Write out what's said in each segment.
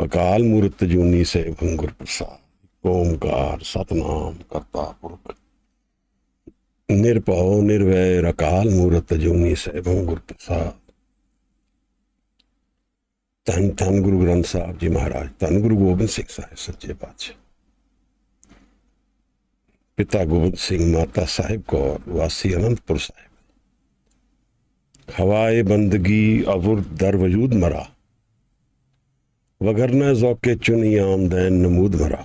अकाल मूरत जूनी से भंगुर प्रसाद। ओमकार सतनाम करता पुरख निरभव निर्वैर अकाल मूरत जूनी से भंगुर प्रसाद। धन धन गुरु ग्रंथ साहब जी महाराज, धन गुरु गोबिंद सिंह साहिब सच्चे पातशाह। पिता गोबिंद सिंह, माता साहिब कौर, वासी अनंतपुर साहिब। हवाए बंदगी अवुर दर वजूद मरा, वगरना ज़ौक़े चुनी आमदैन नमूद मरा।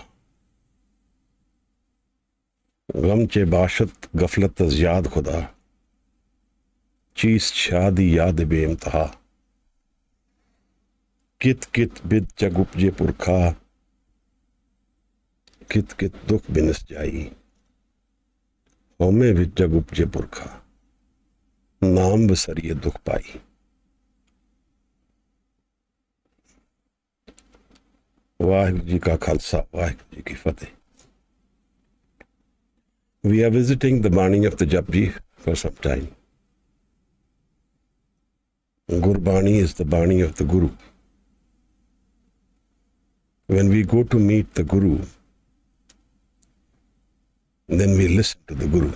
गम चे बाशत गफलत अज़ याद खुदा, चीस शादी याद बेइंतहा। कित कित बिद जग उपजे पुरखा, कित कित दुख बिनस जाई। होमे विच जग उपजे पुरखा, नाम बसरिए दुख पाई। वाहिगुरु जी का खालसा, वाहिगुरु जी की फतेह। We are visiting the Baani of the JAPJI for some time. Gurbani is the Baani of the Guru. When we go to meet the Guru, then we listen to the Guru.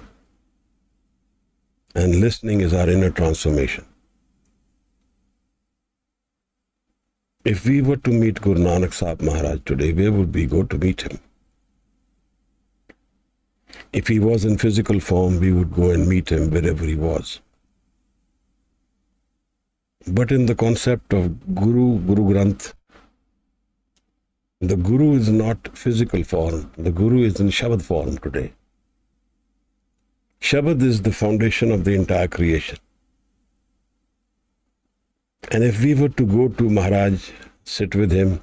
And listening is our inner transformation. If we were to meet Guru Nanak Sahib Maharaj today, where would we go to meet him? If he was in physical form, we would go and meet him wherever he was. But in the concept of Guru, Guru Granth, the Guru is not physical form. The Guru is in Shabad form today. Shabad is the foundation of the entire creation. And if we were to go to Maharaj, sit with him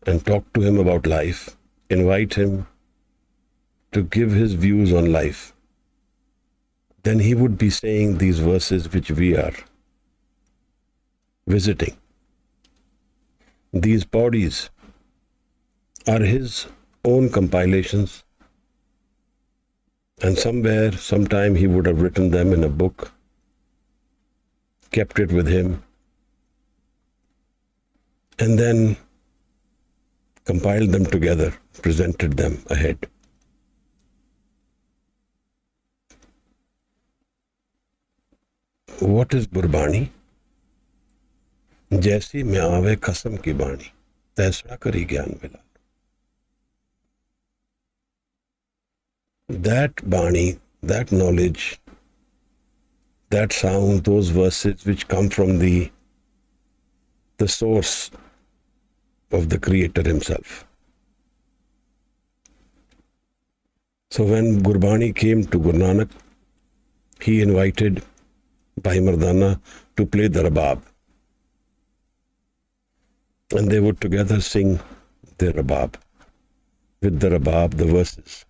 and talk to him about life, invite him to give his views on life, then he would be saying these verses which we are visiting. These bodies are his own compilations, and somewhere, sometime he would have written them in a book, kept it with him, and then compiled them together, presented them ahead. What is Gurbani? जैसी में आवे कसम की बाणी, तैसा करी ज्ञान मिला। That Bani, that knowledge, that sound, those verses which come from the source of the Creator himself. So when Gurbani came to Guru Nanak, he invited Bhai Mardana to play the rabab. And they would together sing their rabab. With the rabab, the verses.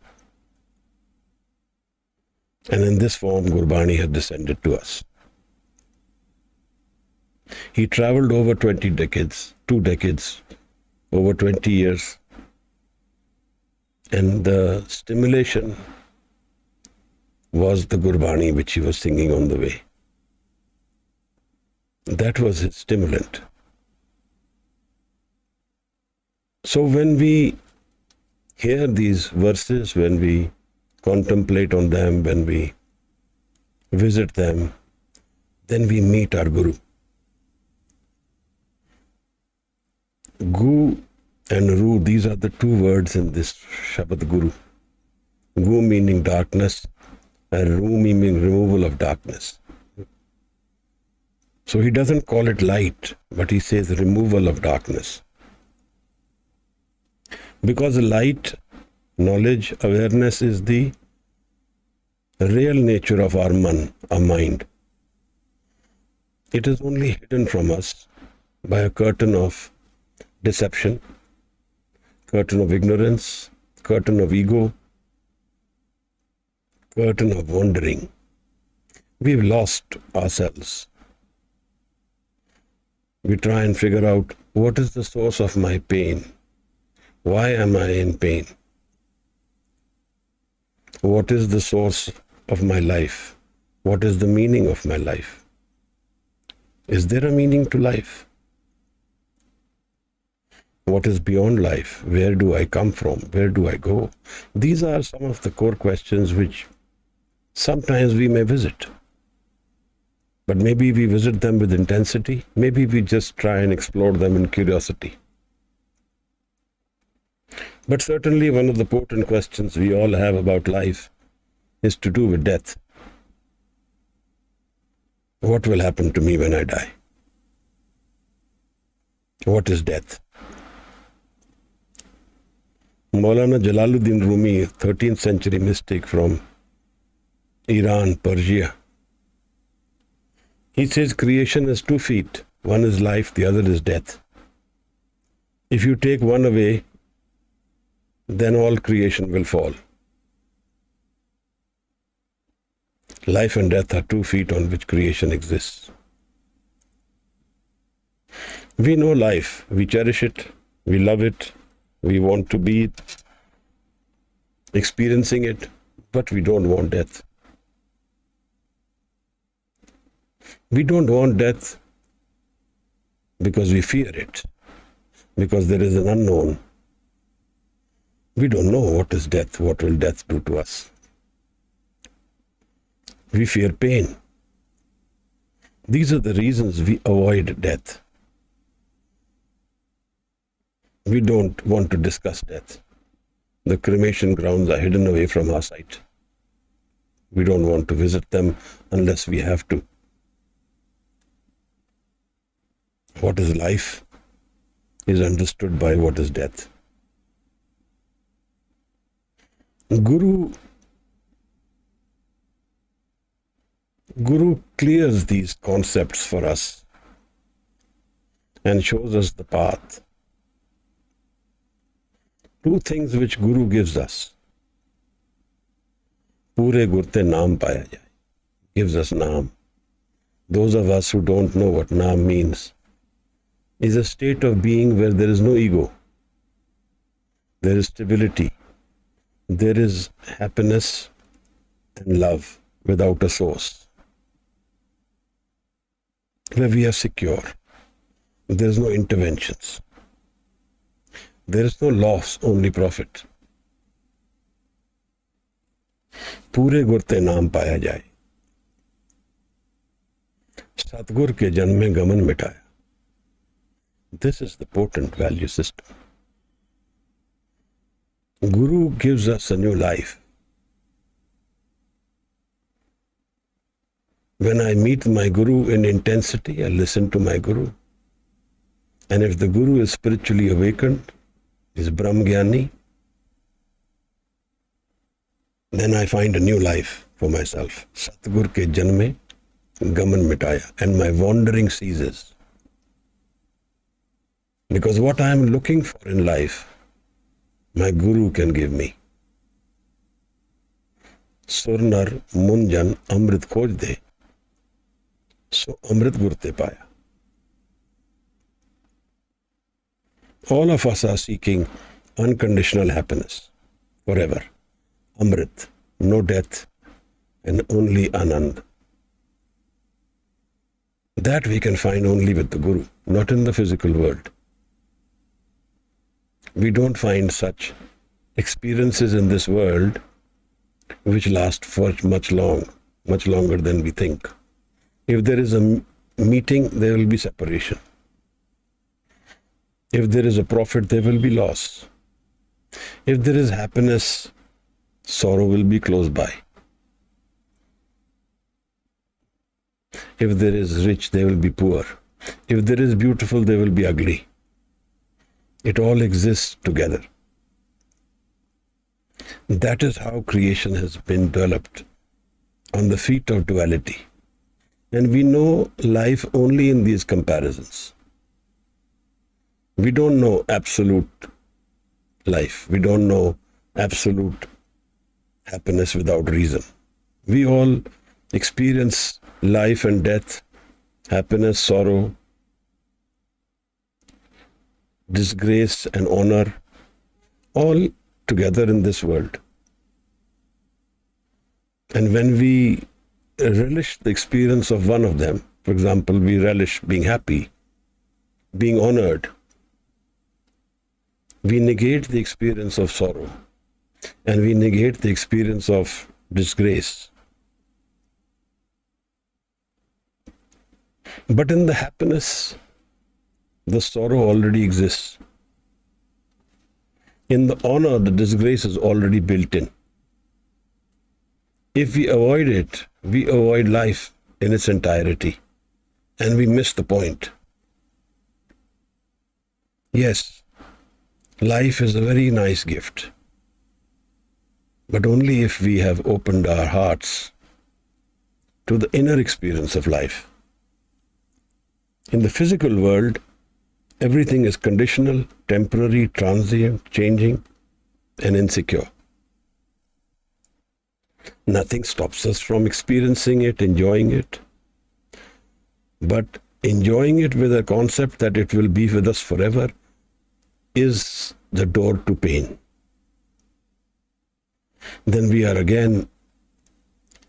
And in this form, Gurbani had descended to us. He traveled over 20 decades, 2 decades, over 20 years. And the stimulation was the Gurbani which he was singing on the way. That was his stimulant. So when we hear these verses, when we contemplate on them, when we visit them, then we meet our Guru. Gu and Ru, these are the two words in this Shabad Guru. Gu meaning darkness and Ru meaning removal of darkness. So he doesn't call it light, but he says removal of darkness. Because light, knowledge, awareness is the real nature of our mind. It is only hidden from us by a curtain of deception, curtain of ignorance, curtain of ego, curtain of wandering. We've lost ourselves. We try and figure out what is the source of my pain. Why am I in pain? What is the source of my life? What is the meaning of my life? Is there a meaning to life? What is beyond life? Where do I come from? Where do I go? These are some of the core questions which sometimes we may visit. But maybe we visit them with intensity. Maybe we just try and explore them in curiosity. But certainly one of the potent questions we all have about life is to do with death. What will happen to me when I die? What is death? Maulana Jalaluddin Rumi, 13th century mystic from Iran, Persia, he says creation has 2 feet. One is life, the other is death. If you take one away, then all creation will fall. Life and death are 2 feet on which creation exists. We know life, we cherish it, we love it, we want to be experiencing it, but we don't want death. We don't want death because we fear it, because there is an unknown. We don't know what is death, what will death do to us. We fear pain. These are the reasons we avoid death. We don't want to discuss death. The cremation grounds are hidden away from our sight. We don't want to visit them unless we have to. What is life is understood by what is death. Guru clears these concepts for us and shows us the path. 2 things which Guru gives us. Pure gurte naam paya jai. Gives us naam. Those of us who don't know what naam means, is a state of being where there is no ego. There is stability. There is happiness and love without a source. Where we are secure. There is no interventions. There is no loss, only profit. Pure gurte naam paya jai. Satgur ke jan mein gaman mitaya. This is the potent value system. Guru gives us a new life. When I meet my Guru in intensity, I listen to my Guru. And if the Guru is spiritually awakened, is Brahmgyani, then I find a new life for myself. Satgur ke janme gaman mitaya. And my wandering ceases. Because what I am looking for in life, my Guru can give me. Surnar munjan amrit khoj de. So amrit gurte paya. All of us are seeking unconditional happiness forever. Amrit, no death, and only Anand. That we can find only with the Guru, not in the physical world. We don't find such experiences in this world which last for much longer than we think. If there is a meeting, there will be separation. If there is a profit, there will be loss. If there is happiness, sorrow will be close by. If there is rich, there will be poor. If there is beautiful, there will be ugly. It all exists together. That is how creation has been developed, on the feet of duality. And we know life only in these comparisons. We don't know absolute life. We don't know absolute happiness without reason. We all experience life and death, happiness, sorrow, disgrace and honor, all together in this world. And when we relish the experience of one of them, for example, we relish being happy, being honored, we negate the experience of sorrow and we negate the experience of disgrace. But in the happiness, the sorrow already exists. In the honor, the disgrace is already built in. If we avoid it, we avoid life in its entirety, and we miss the point. Yes, life is a very nice gift, but only if we have opened our hearts to the inner experience of life. In the physical world, everything is conditional, temporary, transient, changing, and insecure. Nothing stops us from experiencing it, enjoying it. But enjoying it with a concept that it will be with us forever is the door to pain. Then we are again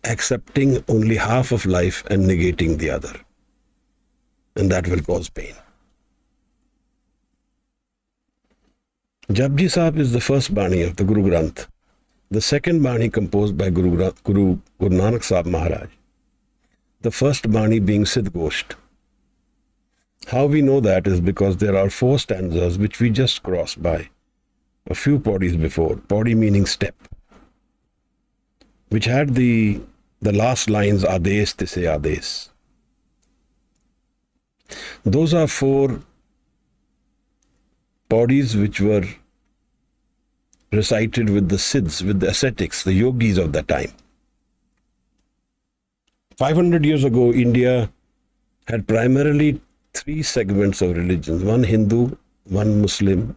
accepting only half of life and negating the other. And that will cause pain. JAPJI Sahib is the first Baani of the Guru Granth. The second Baani composed by Guru NANAK Sahib Maharaj. The first Baani being Siddh Gosht. How we know that is because there are 4 stanzas which we just crossed by a few pauris before. Pauri meaning step, which had the last lines Ades Tise Ades. Those are 4 pauris which were recited with the Siddhs, with the ascetics, the yogis of that time. 500 years ago, India had primarily 3 segments of religions, one Hindu, one Muslim,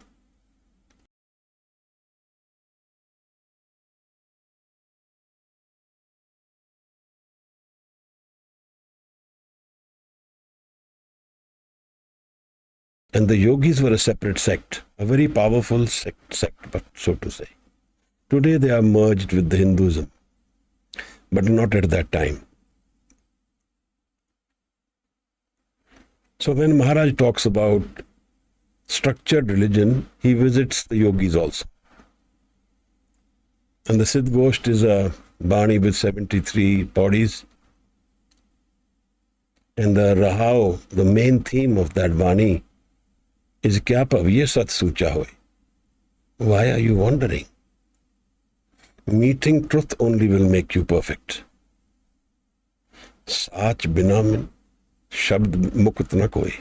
and the yogis were a separate sect, a very powerful sect, but so to say. Today they are merged with the Hinduism, but not at that time. So when Maharaj talks about structured religion, he visits the yogis also. And the Siddh Gosht is a Baani with 73 pauris. And the Rahao, the main theme of that Baani, is Kya Paviye Sat Sucha Hoy? Why are you wandering? Meeting truth only will make you perfect. Sach bina min shabd mukt na koi.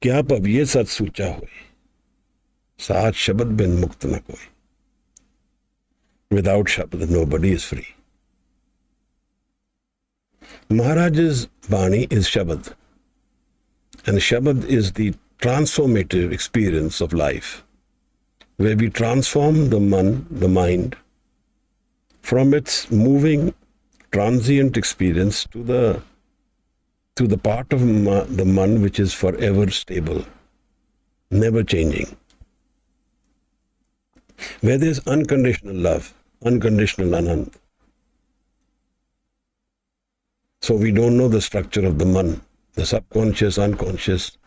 Kya paviye sat sucha hoy. Sach shabad bin mukt na koi. Without shabad, nobody is free. Maharaj's Baani is Shabad. And Shabad is the transformative experience of life, where we transform the mind, from its moving, transient experience to the part of the man which is forever stable, never changing. Where there is unconditional love, unconditional anand. So we don't know the structure of the man, the subconscious, unconscious,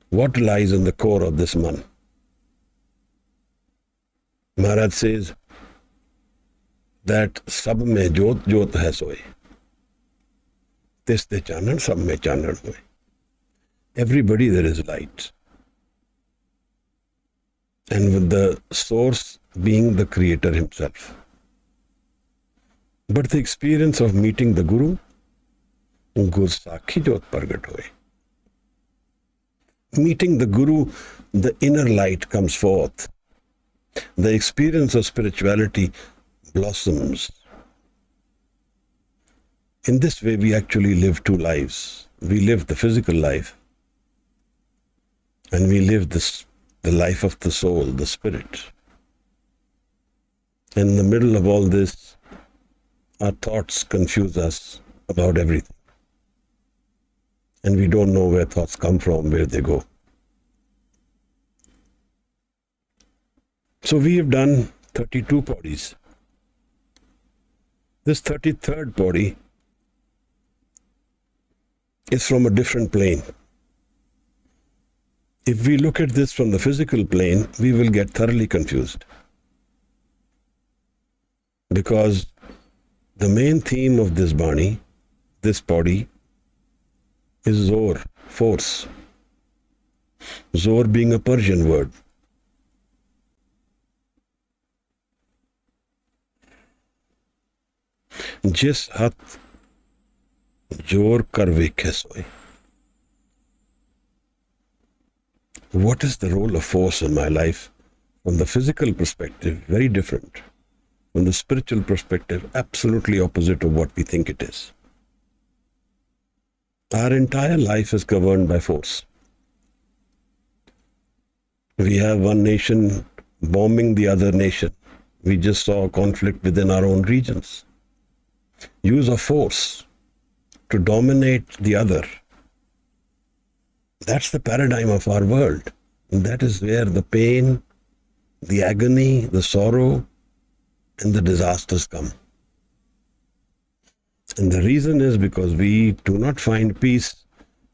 what lies in the core of this man. Maharaj says that sab mein jyot jyot hai soy. Tis de chanan sab mein chanan hoy. Everybody there is light. And with the source being the creator himself. But the experience of meeting the Guru, Gur Sakhi Jyot Pargat hoy. Meeting the Guru, the inner light comes forth. The experience of spirituality blossoms. In this way, we actually live 2 lives. We live the physical life, and we live the life of the soul, the spirit. In the middle of all this, our thoughts confuse us about everything. And we don't know where thoughts come from, where they go. So we have done 32 pauris. This 33rd pauri is from a different plane. If we look at this from the physical plane, we will get thoroughly confused. Because the main theme of this Baani, this body, is Zor, force. Zor being a Persian word. जिस हाथ जोर कर वेखे सोए. What is the role of force in my life? From the physical perspective, very different. From the spiritual perspective, absolutely opposite of what we think it is. Our entire life is governed by force. We have one nation bombing the other nation. We just saw a conflict within our own regions. Use of force to dominate the other. That's the paradigm of our world. And that is where the pain, the agony, the sorrow, and the disasters come. And the reason is because we do not find peace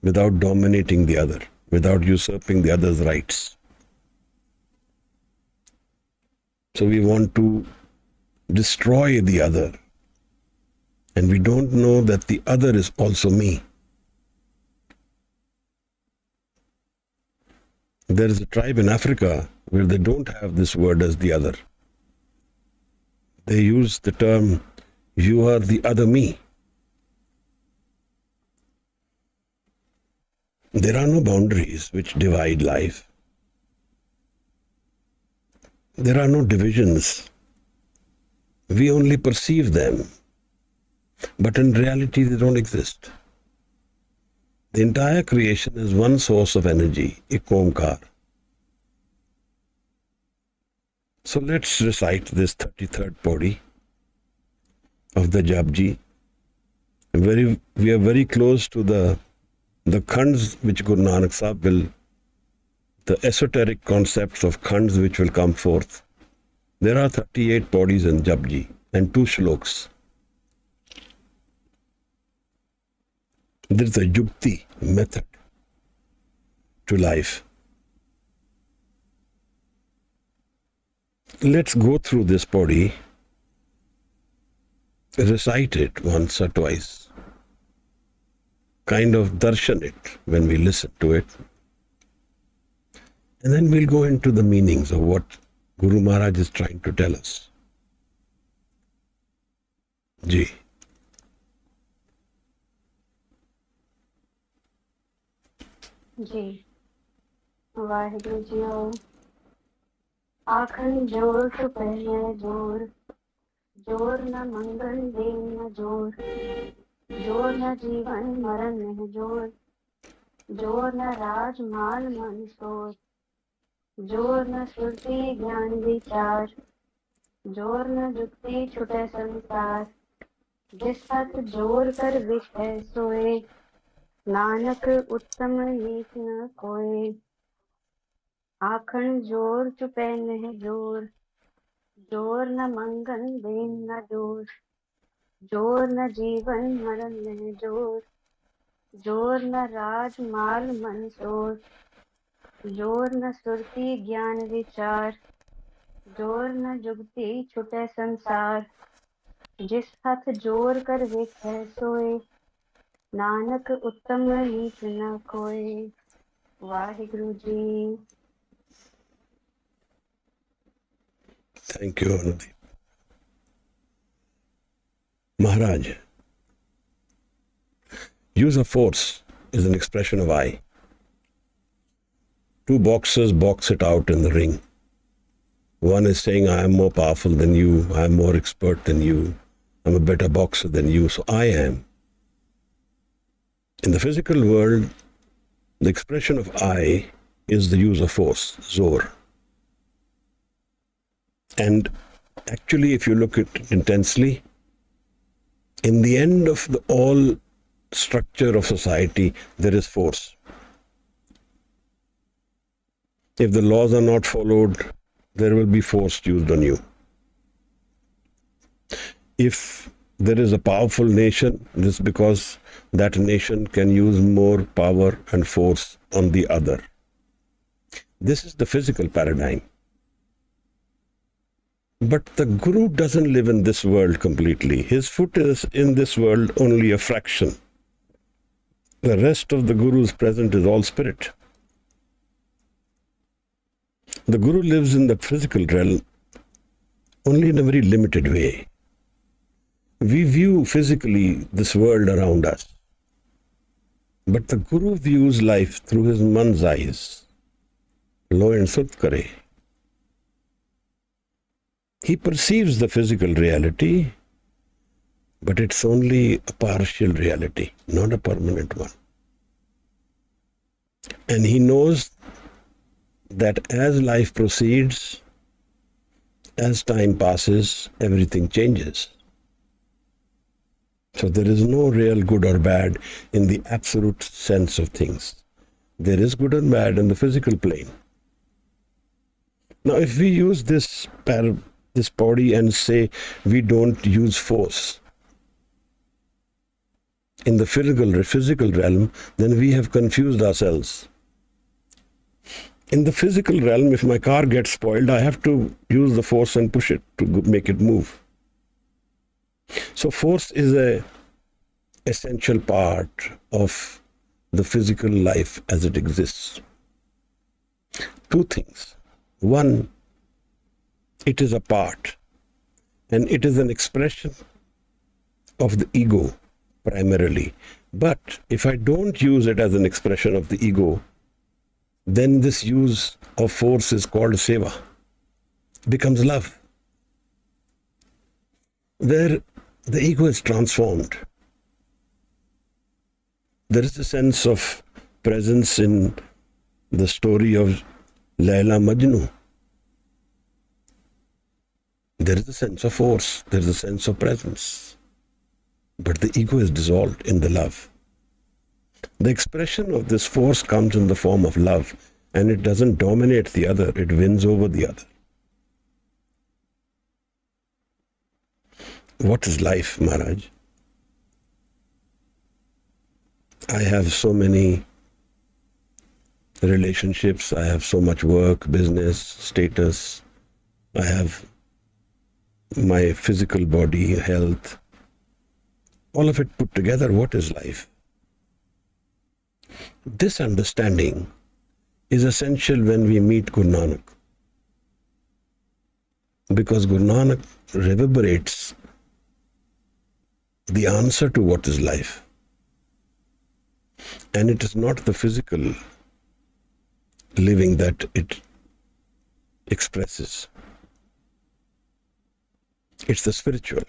without dominating the other, without usurping the other's rights. So we want to destroy the other. And we don't know that the other is also me. There is a tribe in Africa where they don't have this word as the other. They use the term, you are the other me. There are no boundaries which divide life. There are no divisions. We only perceive them. But in reality, they don't exist. The entire creation is one source of energy, ek omkar. So let's recite this 33rd pauri of the JAPJI. We are very close to the khands which Guru Nanak Sahib will, the esoteric concepts of khands which will come forth. There are 38 pauris in JAPJI and 2 shloks. There is a yukti method to life. Let's go through this pauri, recite it once or twice, kind of darshan it when we listen to it, and then we'll go into the meanings of what Guru Maharaj is trying to tell us. Ji. जी वाहिगुरु जी आओ आखन जोर तो पहले जोर जोर न मंगल then न जोर न जीवन मरण में जोर न राज माल मन सोर जोर न सुरती ज्ञान विचार जोर न जुक्ति छुटे संसार जिस हाथ जोर कर विष है सोए नानक उत्तम नीच न कोय आखन जोर चुपै नह जोर न मंगन देन न जोर न जीवन मरण नह जोर न राज माल मन जोर न सुरती ज्ञान विचार जोर न जुगती छुटे संसार जिस हाथ जोर कर विख है सोए नानक उत्तम नीच न कोय. Waheguru ji. Thank you, Anudeep. Maharaj, use of force is an expression of I. 2 boxers box it out in the ring. One is saying, I am more powerful than you, I am more expert than you, I am a better boxer than you, so I am. In the physical world, the expression of I is the use of force, Zor. And actually, if you look at it intensely, in the end of the all structure of society, there is force. If the laws are not followed, there will be force used on you. If there is a powerful nation, this is because that nation can use more power and force on the other. This is the physical paradigm. But the Guru doesn't live in this world completely. His foot is in this world only a fraction. The rest of the Guru's present is all spirit. The Guru lives in the physical realm only in a very limited way. We view physically this world around us. But the Guru views life through his man's eyes. Lo and sut kare. He perceives the physical reality, but it's only a partial reality, not a permanent one. And he knows that as life proceeds, as time passes, everything changes. So there is no real good or bad in the absolute sense of things. There is good and bad in the physical plane. Now, if we use this body and say we don't use force in the physical realm, then we have confused ourselves. In the physical realm, if my car gets spoiled, I have to use the force and push it to make it move. So force is an essential part of the physical life as it exists. Two things. One, it is a part, and it is an expression of the ego primarily. But if I don't use it as an expression of the ego, then this use of force is called seva. It becomes love, where the ego is transformed. There is a sense of presence in the story of Layla Majnu. There is a sense of force, there is a sense of presence. But the ego is dissolved in the love. The expression of this force comes in the form of love, and it doesn't dominate the other, it wins over the other. What is life, Maharaj? I have so many relationships, I have so much work, business, status, I have my physical body, health, all of it put together. What is life? This understanding is essential when we meet Guru Nanak, because Guru Nanak reverberates the answer to what is life. And it is not the physical living that it expresses. It's the spiritual.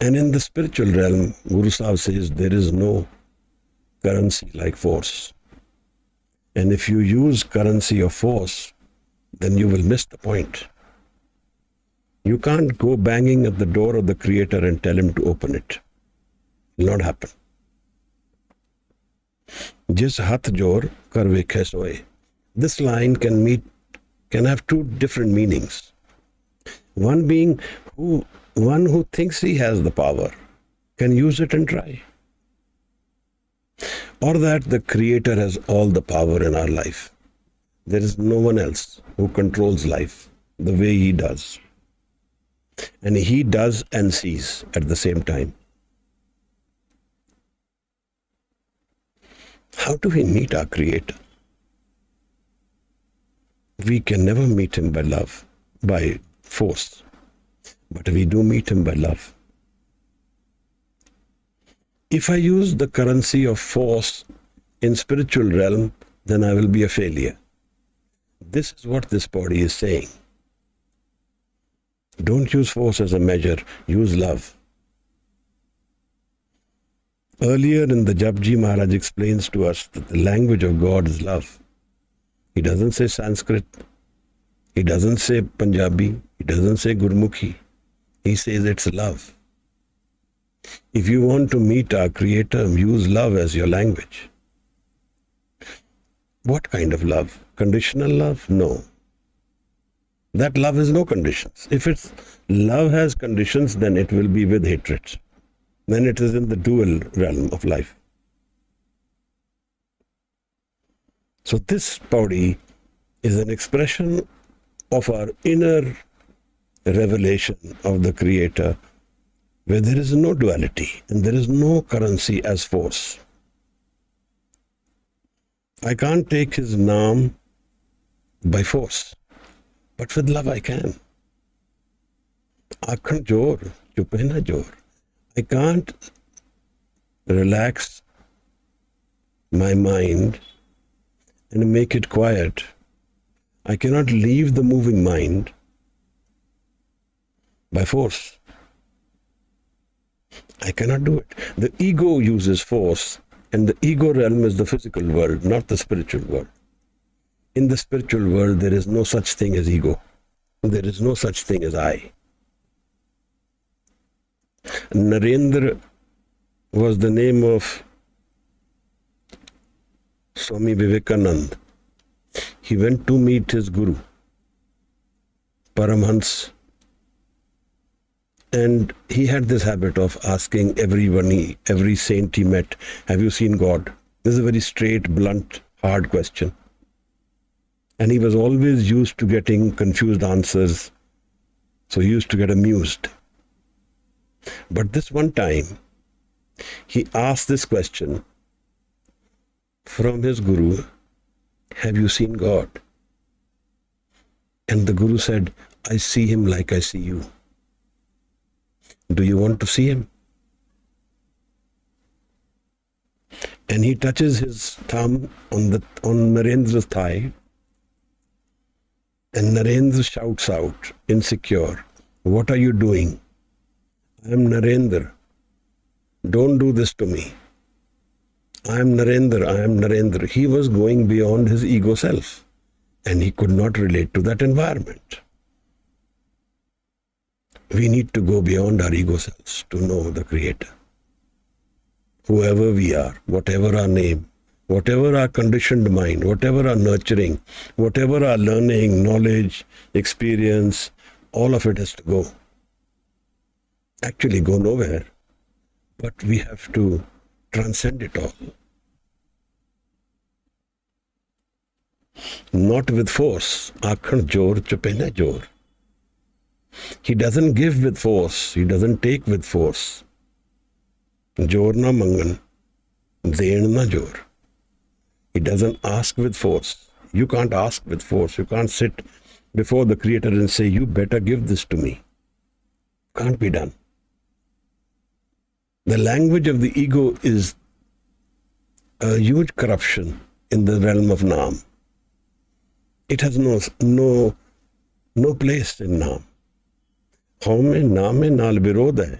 And in the spiritual realm, Guru Sahib says there is no currency like force. And if you use currency of force, then you will miss the point. You can't go banging at the door of the Creator and tell him to open it. It will not happen. Jis hath jor kar vekhe soye. This line can have two different meanings. One being one who thinks he has the power can use it and try. Or that the Creator has all the power in our life. There is no one else who controls life the way He does. And He does and sees at the same time. How do we meet our Creator? We can never meet Him by love, by force. But we do meet Him by love. If I use the currency of force in spiritual realm, then I will be a failure. This is what this body is saying. Don't use force as a measure, use love. Earlier in the JAPJI, Maharaj explains to us that the language of God is love. He doesn't say Sanskrit. He doesn't say Punjabi. He doesn't say Gurmukhi. He says it's love. If you want to meet our Creator, use love as your language. What kind of love? Conditional love? No. That love has no conditions. If love has conditions, then it will be with hatred. Then it is in the dual realm of life. So this Pauri is an expression of our inner revelation of the Creator, where there is no duality and there is no currency as force. I can't take his naam by force, but with love I can. Aakhan jor, chup hai na jor. I can't relax my mind and make it quiet. I cannot leave the moving mind by force. I cannot do it. The ego uses force, and the ego realm is the physical world, not the spiritual world. In the spiritual world, there is no such thing as ego. There is no such thing as I. Narendra was the name of Swami Vivekananda. He went to meet his guru, Paramhans, and he had this habit of asking everyone, every saint he met, have you seen God? This is a very straight, blunt, hard question. And he was always used to getting confused answers, so he used to get amused. But this one time, he asked this question from his guru, have you seen God? And the guru said, I see him like I see you. Do you want to see him? And he touches his thumb on Narendra's thigh, and Narendra shouts out, insecure, what are you doing? I am Narendra. Don't do this to me. I am Narendra, I am Narendra. He was going beyond his ego self, and he could not relate to that environment. We need to go beyond our ego selves to know the Creator. Whoever we are, whatever our name, whatever our conditioned mind, whatever our nurturing, whatever our learning, knowledge, experience, all of it has to go. Actually go nowhere, but we have to transcend it all. Not with force. Aakhan jor, chup na jor. He doesn't give with force. He doesn't take with force. Jor na mangan, den na jor. He doesn't ask with force. You can't ask with force. You can't sit before the Creator and say, you better give this to me. Can't be done. The language of the ego is a huge corruption in the realm of Naam. It has no place in Naam. How mein naam mein naal virodh hai,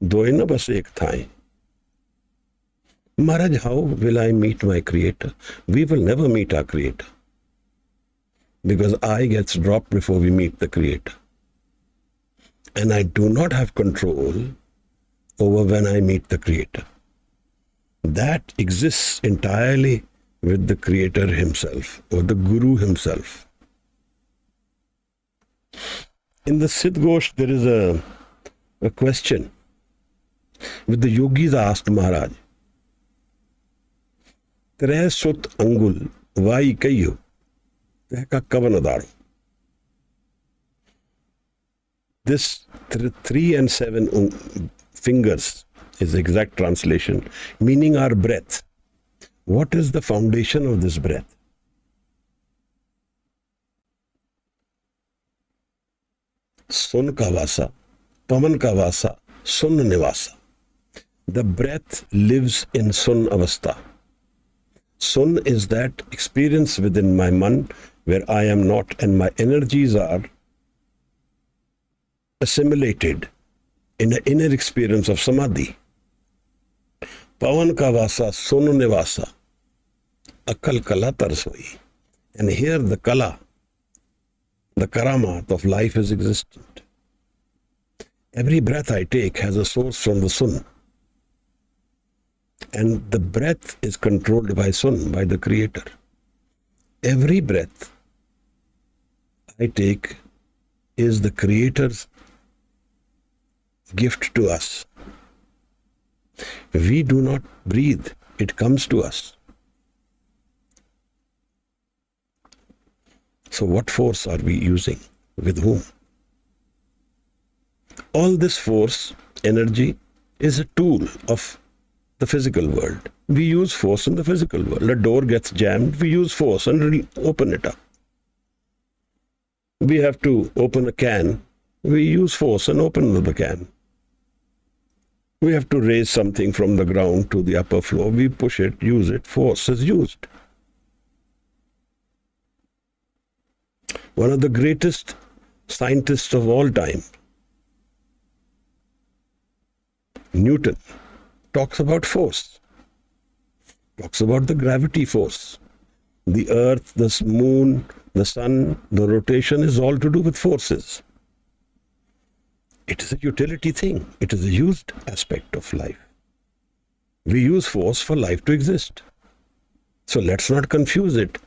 doye na bas ek thai. Maharaj, how will I meet my Creator? We will never meet our Creator, because I gets dropped before we meet the Creator. And I do not have control over when I meet the Creator. That exists entirely with the Creator himself or the Guru himself. In the Siddh Ghosh, there is a question which the yogis asked Maharaj. Tre sut angul vai kayo teka kavanadaru. This 3 and 7 fingers is the exact translation, meaning our breath. What is the foundation of this breath? Sun ka vasa, pavan ka vasa, sun nivasa. The breath lives in sun avastha. Sun is that experience within my man where I am not and my energies are assimilated in an inner experience of samadhi. Pavan ka vasa, sun nivasa, akal kala tarsoi. And here the kala, the karamat of life is existent. Every breath I take has a source from the sun. And the breath is controlled by sun, by the Creator. Every breath I take is the Creator's gift to us. We do not breathe, it comes to us. So what force are we using? With whom? All this force, energy, is a tool of the physical world. We use force in the physical world. A door gets jammed, we use force and open it up. We have to open a can, we use force and open the can. We have to raise something from the ground to the upper floor, we push it, use it, force is used. One of the greatest scientists of all time, Newton, talks about force, talks about the gravity force. The earth, the moon, the sun, the rotation is all to do with forces. It is a utility thing. It is a used aspect of life. We use force for life to exist. So let's not confuse it.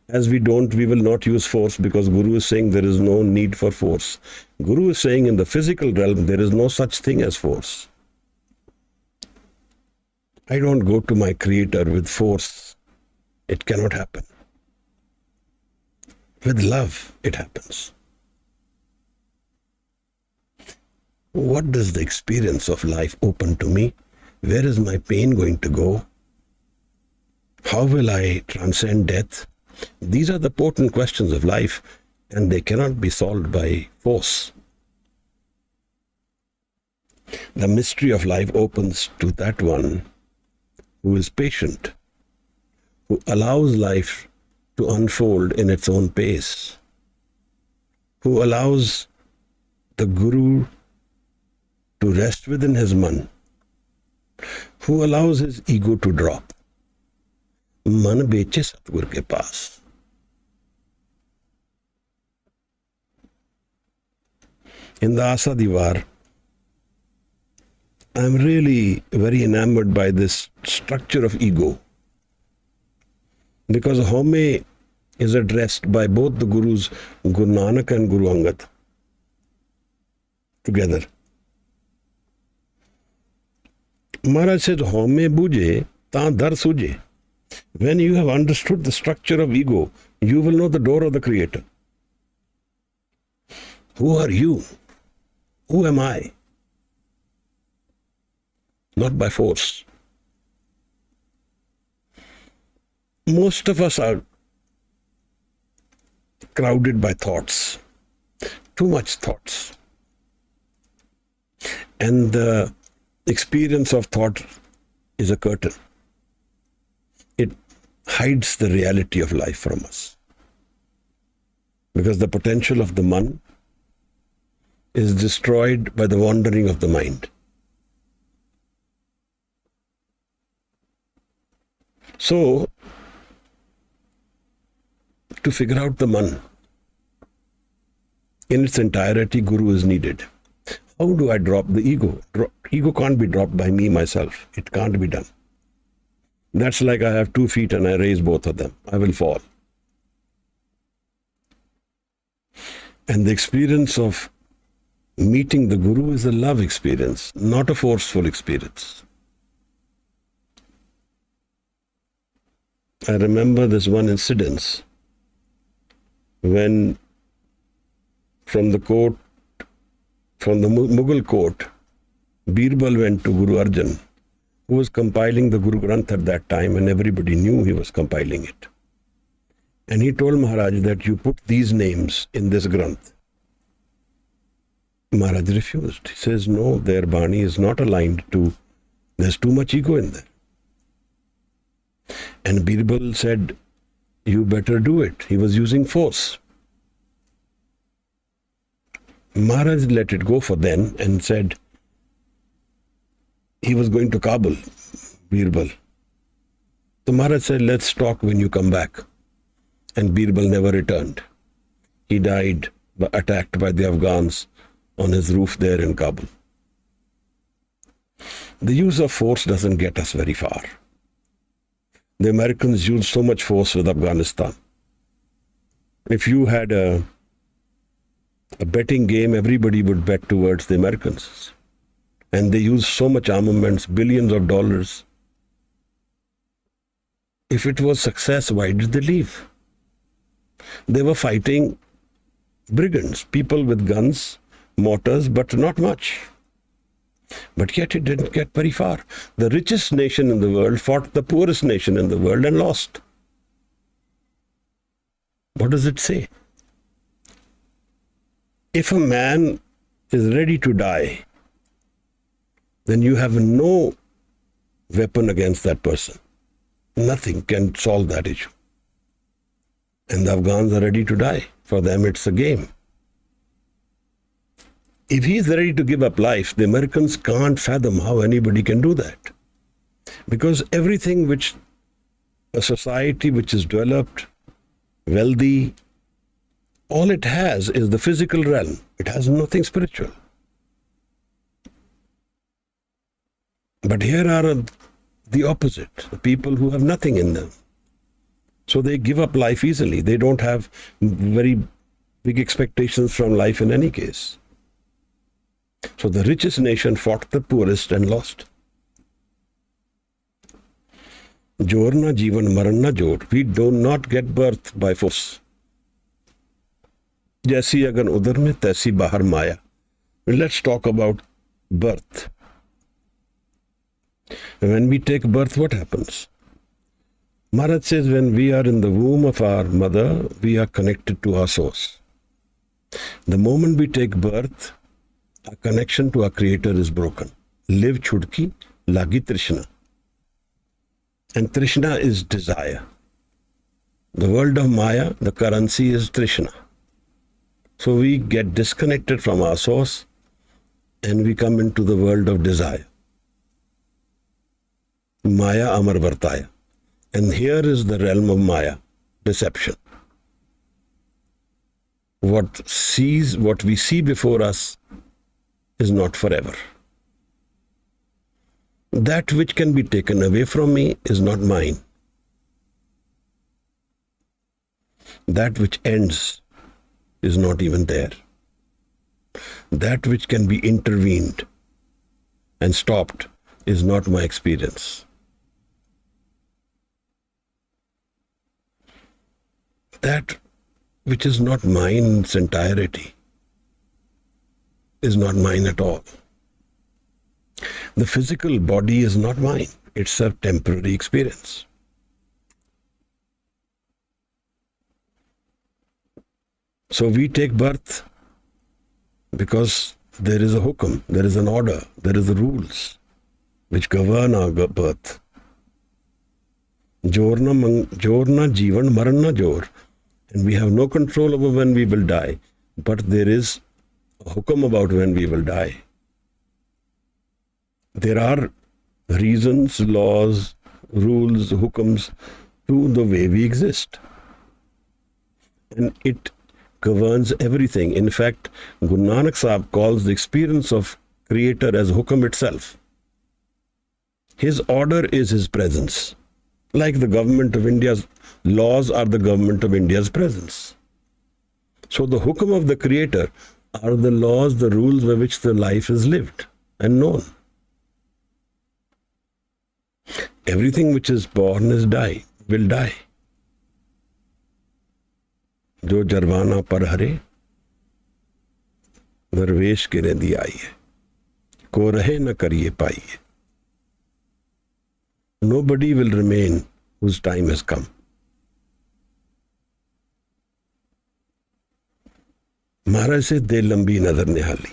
As we will not use force because Guru is saying there is no need for force. Guru is saying in the physical realm there is no such thing as force. I don't go to my Creator with force. It cannot happen. With love, it happens. What does the experience of life open to me? Where is my pain going to go? How will I transcend death? These are the potent questions of life, and they cannot be solved by force. The mystery of life opens to that one who is patient, who allows life to unfold in its own pace, who allows the Guru to rest within his man, who allows his ego to drop. Man beche Satgur ke paas. In the Asa Divar, I'm really very enamored by this structure of ego, because Home is addressed by both the Gurus, Guru Nanak and Guru Angad, together. Maharaj says, Home buje, ta dar suje. When you have understood the structure of ego, you will know the door of the Creator. Who are you? Who am I? Not by force. Most of us are crowded by thoughts, too much thoughts. And the experience of thought is a curtain. It hides the reality of life from us. Because the potential of the man is destroyed by the wandering of the mind. So, to figure out the man in its entirety, Guru is needed. How do I drop the ego? Ego can't be dropped by me, myself. It can't be done. That's like I have 2 feet and I raise both of them. I will fall. And the experience of meeting the Guru is a love experience, not a forceful experience. I remember this one incident when from the Mughal court, Birbal went to Guru Arjan, who was compiling the Guru Granth at that time, and everybody knew he was compiling it. And he told Maharaj that you put these names in this Granth. Maharaj refused. He says, no, their Bani is not aligned to, there's too much ego in there. And Birbal said, you better do it. He was using force. Maharaj let it go for then and said, he was going to Kabul, Birbal. So Maharaj said, let's talk when you come back. And Birbal never returned. He died attacked by the Afghans on his roof there in Kabul. The use of force doesn't get us very far. The Americans used so much force with Afghanistan. If you had a betting game, everybody would bet towards the Americans. And they used so much armaments, billions of dollars. If it was success, why did they leave? They were fighting brigands, people with guns, mortars, but not much. But yet it didn't get very far. The richest nation in the world fought the poorest nation in the world and lost. What does it say? If a man is ready to die, then you have no weapon against that person. Nothing can solve that issue. And the Afghans are ready to die. For them, it's a game. If he is ready to give up life, the Americans can't fathom how anybody can do that. Because everything which a society which is developed, wealthy, all it has is the physical realm. It has nothing spiritual. But here are the opposite, the people who have nothing in them. So they give up life easily. They don't have very big expectations from life in any case. So the richest nation fought the poorest and lost. Jor na jivan maran na jor. We do not get birth by force. Jaisi agan udar mein taisi bahar maya. Let's talk about birth. When we take birth, what happens? Maharaj says when we are in the womb of our mother, we are connected to our source. The moment we take birth, our connection to our Creator is broken. Live chudki, lagi trishna. And trishna is desire. The world of Maya, the currency is trishna. So we get disconnected from our source and we come into the world of desire. Maya amar vartaya. And here is the realm of Maya, deception. What we see before us is not forever. That which can be taken away from me is not mine. That which ends is not even there. That which can be intervened and stopped is not my experience. That which is not mine in its entirety is not mine at all. The physical body is not mine. It's a temporary experience. So we take birth because there is a hukum, there is an order, there is the rules which govern our birth. Jor na jivan maran na jor. And we have no control over when we will die. But there is a hukum about when we will die. There are reasons, laws, rules, hukums to the way we exist. And it governs everything. In fact, Guru Nanak Sahib calls the experience of Creator as hukum itself. His order is his presence. Like the government of India's laws are the government of India's presence. So the hukum of the Creator are the laws, the rules by which the life is lived and known. Everything which is born will die. Jo jarwana par hare, darvesh ke rendi aaye, ko rahe na kariye paiye. Nobody will remain whose time has come. Maharaj says, de lambi nazar nihali.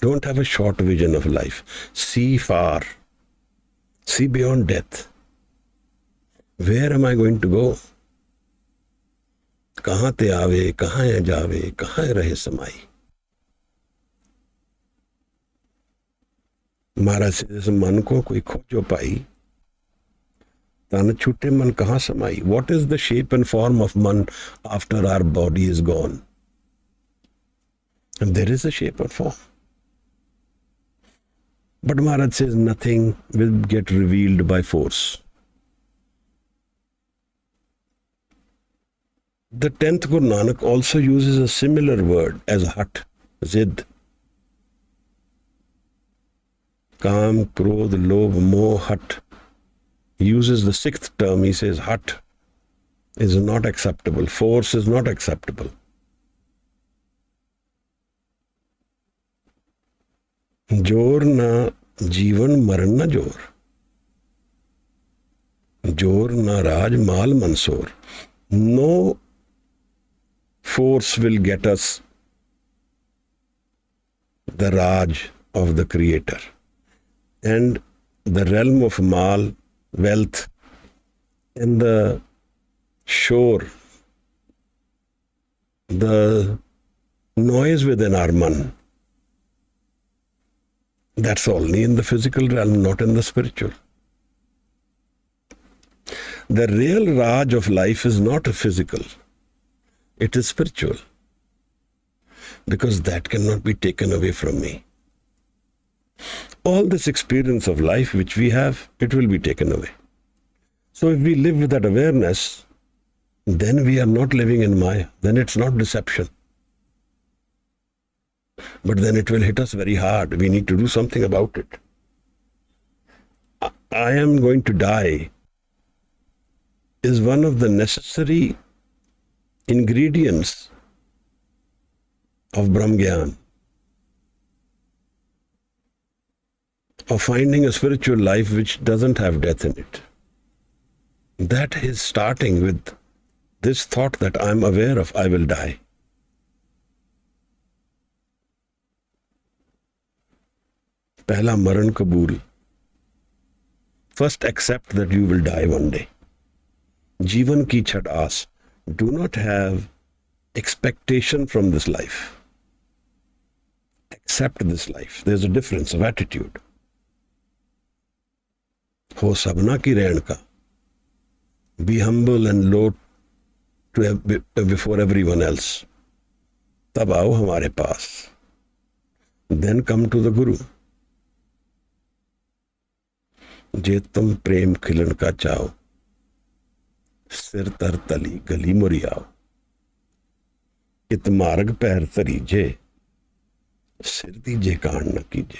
Don't have a short vision of life. See far. See beyond death. Where am I going to go? Kahan te aave, kahan jaave, kahan rahe samai. Maharaj says, man ko koi khojo pai. Tan chute man kahan samai. What is the shape and form of man after our body is gone? And there is a shape and form. But Maharaj says nothing will get revealed by force. The 10th Guru Nanak also uses a similar word as hat, zid. Kam, krodh, lobh, moh, hat. He uses the 6th term, he says hat. is not acceptable. Force is not acceptable. जोर ना जीवन मरण ना जोर, जोर ना राज माल Mansoor. No force will get us the Raj of the Creator. And the realm of mal, wealth, and the shore, the noise within our man, that's only in the physical realm, not in the spiritual. The real Raj of life is not physical, it is spiritual. Because that cannot be taken away from me. All this experience of life which we have, it will be taken away. So if we live with that awareness, then we are not living in Maya. Then it's not deception. But then it will hit us very hard. We need to do something about it. I am going to die is one of the necessary ingredients of Brahm Gyan, of finding a spiritual life which doesn't have death in it. That is starting with this thought that I'm aware of, I will die. Pehla maran kabul. First accept that you will die one day. Jeevan ki chhad aas. Do not have expectation from this life. Accept this life. There's a difference of attitude. Ho sabna ki rehn ka. Be humble and low before everyone else. Tab aao hamare paas. Then come to the Guru. Je tum prem khilan ka chao. Sir tar tali gali muriao. It marg pair tarije. Sir dije kaan na kije.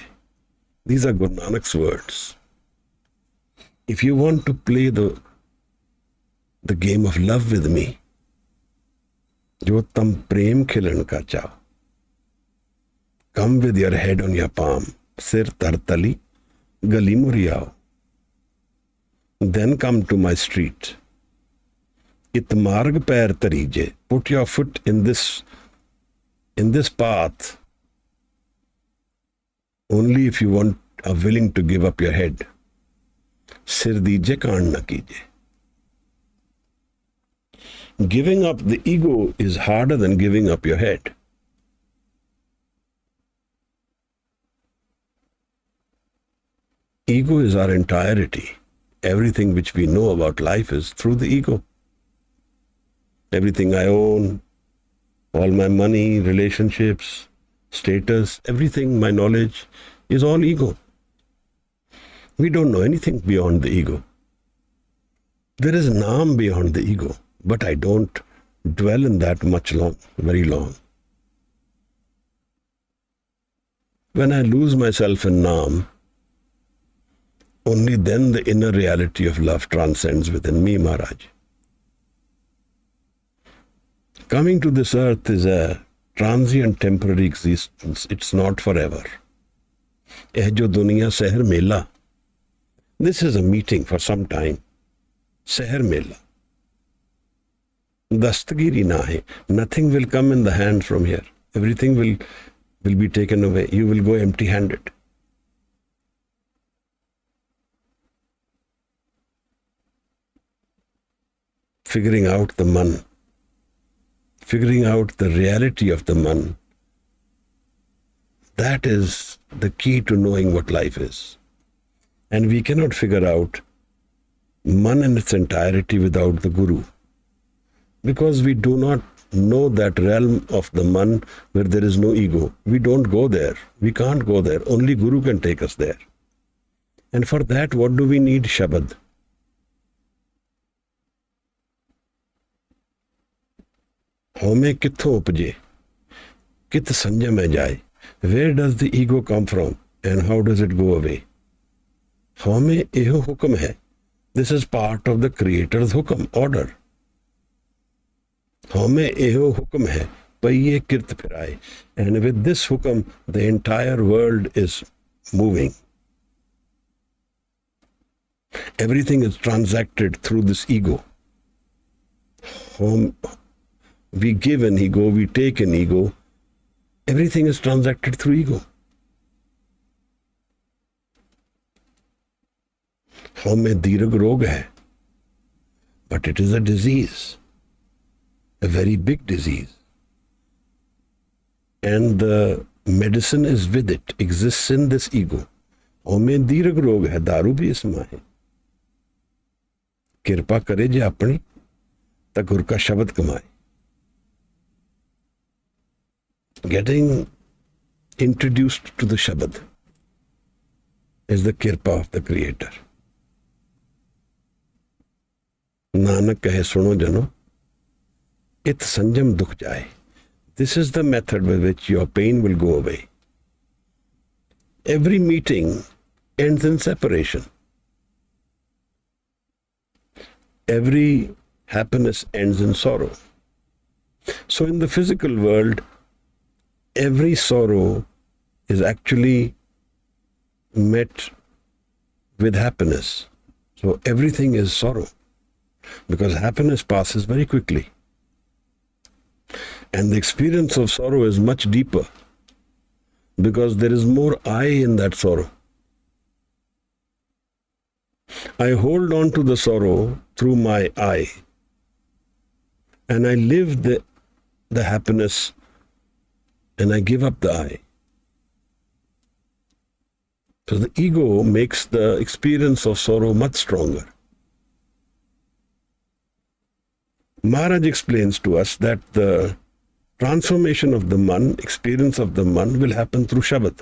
These are Guru Nanak's words. If you want to play the game of love with me, jo tam prem khilan ka chao. Come with your head on your palm. Sir tar tali gali muriao. Then come to my street. It marg pair tarije. Put your foot in this path only if you are willing to give up your head. Sir dije kaan na kije. Giving up the ego is harder than giving up your head. Ego is our entirety. Everything which we know about life is through the ego. Everything I own, all my money, relationships, status, everything, my knowledge is all ego. We don't know anything beyond the ego. There is naam beyond the ego, but I don't dwell in that very long. When I lose myself in naam, only then the inner reality of love transcends within me, Maharaj. Coming to this earth is a transient, temporary existence. It's not forever. Eh jo duniya seher mela. This is a meeting for some time. Seher mela. Dastagiri na hai. Nothing will come in the hand from here. Everything will be taken away. You will go empty-handed. Figuring out the man. Figuring out the reality of the man. That is the key to knowing what life is. And we cannot figure out man in its entirety without the Guru. Because we do not know that realm of the man where there is no ego. We don't go there. We can't go there. Only Guru can take us there. And for that, what do we need? Shabad. Home kitho upje? Kit sanja mein jaye? Where does the ego come from and how does it go away? Home eho hukam hai. This is part of the Creator's hukam, order. हमें एहो हुक्म है पहिए किरत फिराए. And with this hukam, the entire world is moving. Everything is transacted through this ego. We give an ego, we take an ego. Everything is transacted through ego. हमें दीर्घ रोग है, but it is a disease, a very big disease. And the medicine is with it, exists in this ego. हमें दीर्घ रोग है, दारू भी इसमें है. कृपा करे जे अपनी ता गुर का शब्द कमाए. Getting introduced to the Shabad is the kirpa of the Creator. Nanak कहे सुनो जनो, इत संजम दुख जाए. This is the method by which your pain will go away. Every meeting ends in separation. Every happiness ends in sorrow. So in the physical world, every sorrow is actually met with happiness. So everything is sorrow, because happiness passes very quickly. And the experience of sorrow is much deeper, because there is more I in that sorrow. I hold on to the sorrow through my I, and I live the happiness, and I give up the I. So the ego makes the experience of sorrow much stronger. Maharaj explains to us that the transformation of the man, experience of the man, will happen through Shabad.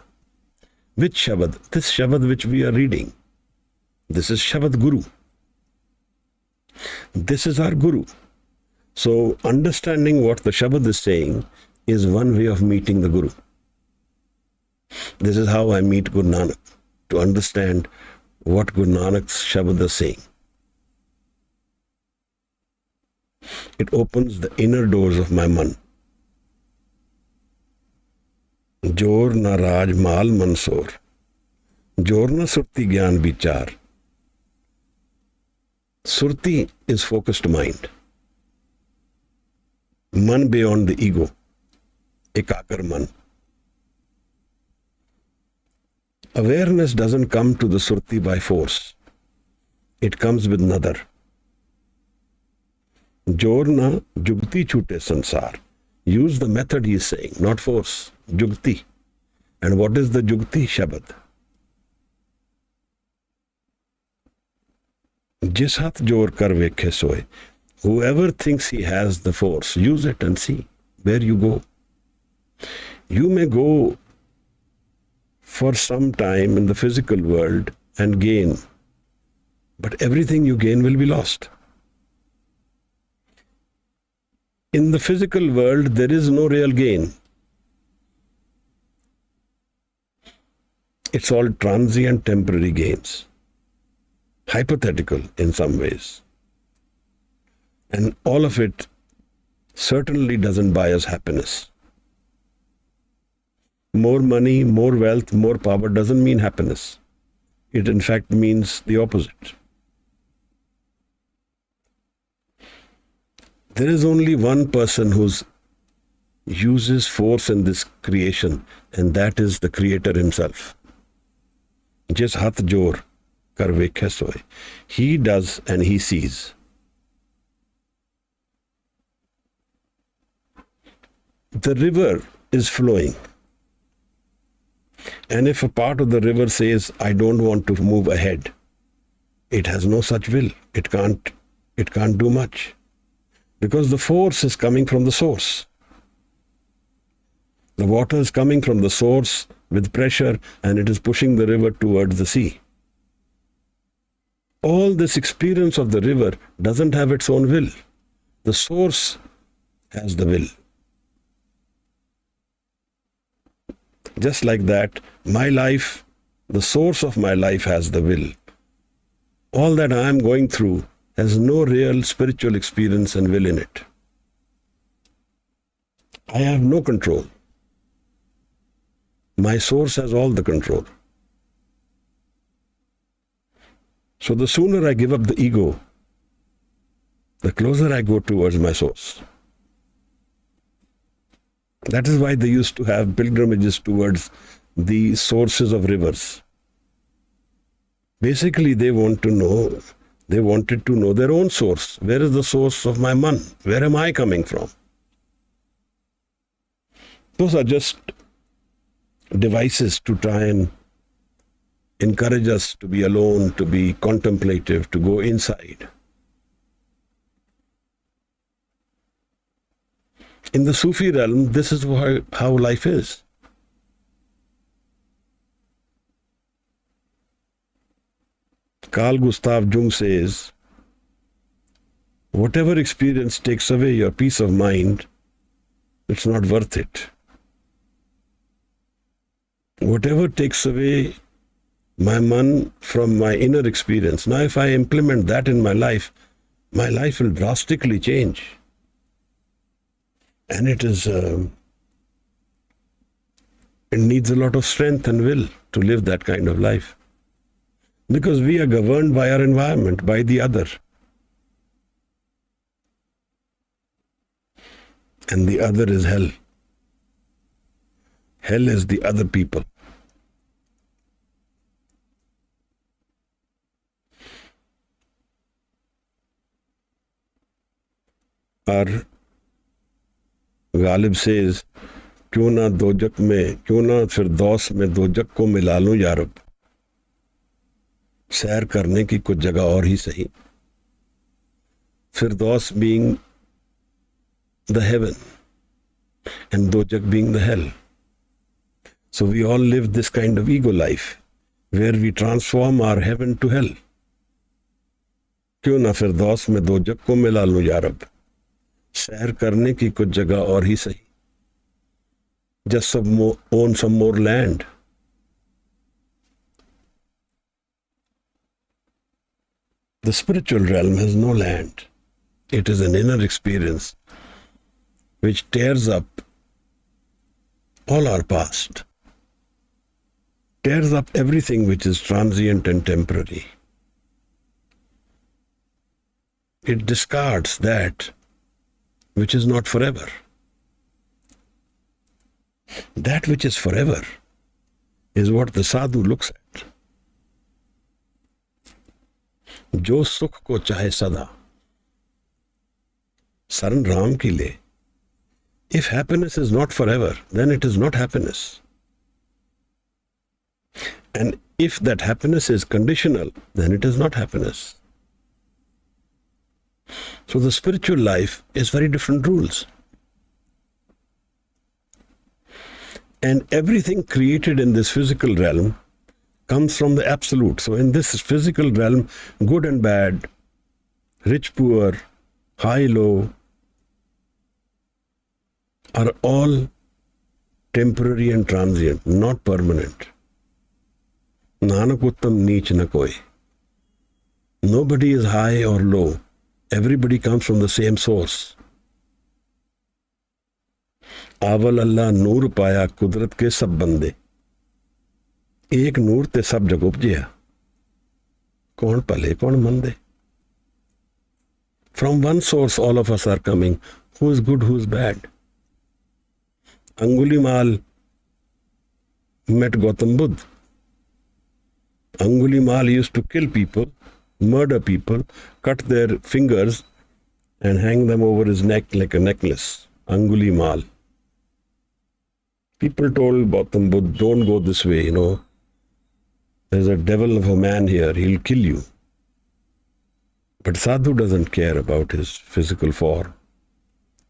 Which Shabad? This Shabad which we are reading. This is Shabad Guru. This is our Guru. So understanding what the Shabad is saying is one way of meeting the Guru. This is how I meet Guru Nanak, to understand what Guru Nanak's Shabad is saying. It opens the inner doors of my man. Jor na raj mal mansor, jor na surti gyan vichar. Surti is focused mind. Man beyond the ego. Ekakar man. Awareness doesn't come to the surti by force. It comes with nadar. Jor na jugti chute sansar. Use the method he is saying, not force. Jugti. And what is the jugti? Shabad. Jis hath jor kar vekhe soe. Whoever thinks he has the force, use it and see where you go. You may go for some time in the physical world and gain, but everything you gain will be lost. In the physical world, there is no real gain. It's all transient, temporary gains. Hypothetical in some ways. And all of it certainly doesn't buy us happiness. More money, more wealth, more power doesn't mean happiness. It in fact means the opposite. There is only one person who uses force in this creation, and that is the Creator himself. Jis hath jor kar vekhe soe. He does and he sees. The river is flowing. And if a part of the river says, I don't want to move ahead, it has no such will. It can't do much. Because the force is coming from the source. The water is coming from the source with pressure, and it is pushing the river towards the sea. All this experience of the river doesn't have its own will. The source has the will. Just like that, my life, the source of my life has the will. All that I am going through has no real spiritual experience and will in it. I have no control. My source has all the control. So the sooner I give up the ego, the closer I go towards my source. That is why they used to have pilgrimages towards the sources of rivers. Basically, they wanted to know their own source. Where is the source of my man? Where am I coming from? Those are just devices to try and encourage us to be alone, to be contemplative, to go inside. In the Sufi realm, this is how life is. Carl Gustav Jung says, whatever experience takes away your peace of mind, it's not worth it. Whatever takes away my man from my inner experience, now if I implement that in my life will drastically change. And it needs a lot of strength and will to live that kind of life. Because we are governed by our environment, by the other. And the other is hell. Hell is the other people. Our Ghalib says, क्यों ना दोजक में, क्यों ना फिरदौस में दोजक को मिला लूं या रब, सैर करने की कुछ जगह और ही सही. Firdaus being the heaven and Dojak being the hell. So we all live this kind of ego life where we transform our heaven to hell. क्यों ना फिरदौस में दोजक को मिला लूं या रब, सैर करने की कुछ जगह और ही सही. Just own some more land. The spiritual realm has no land. It is an inner experience which tears up all our past, tears up everything which is transient and temporary. It discards that which is not forever. That which is forever is what the sadhu looks at. जो सुख को चाहे सदा शरण राम की ले. If happiness is not forever, then it is not happiness. And if that happiness is conditional, then it is not happiness. So the spiritual life is very different rules. And everything created in this physical realm comes from the absolute. So in this physical realm, good and bad, rich, poor, high, low, are all temporary and transient, not permanent. Nanak uttam neech na koi. Nobody is high or low. Everybody comes from the same source. आवल अल्लाह नूर पाया कुदरत के सब बंदे. एक नूर ते सब जग उपजिया. कौन भले कौन मंदे. From one source all of us are coming. Who is good, who is bad? Angulimal met Gautam Buddha. Angulimal used to kill people, murder people, cut their fingers and hang them over his neck like a necklace. Angulimal. People told Gautam Buddha, don't go this way, There's a devil of a man here, he'll kill you. But Sadhu doesn't care about his physical form.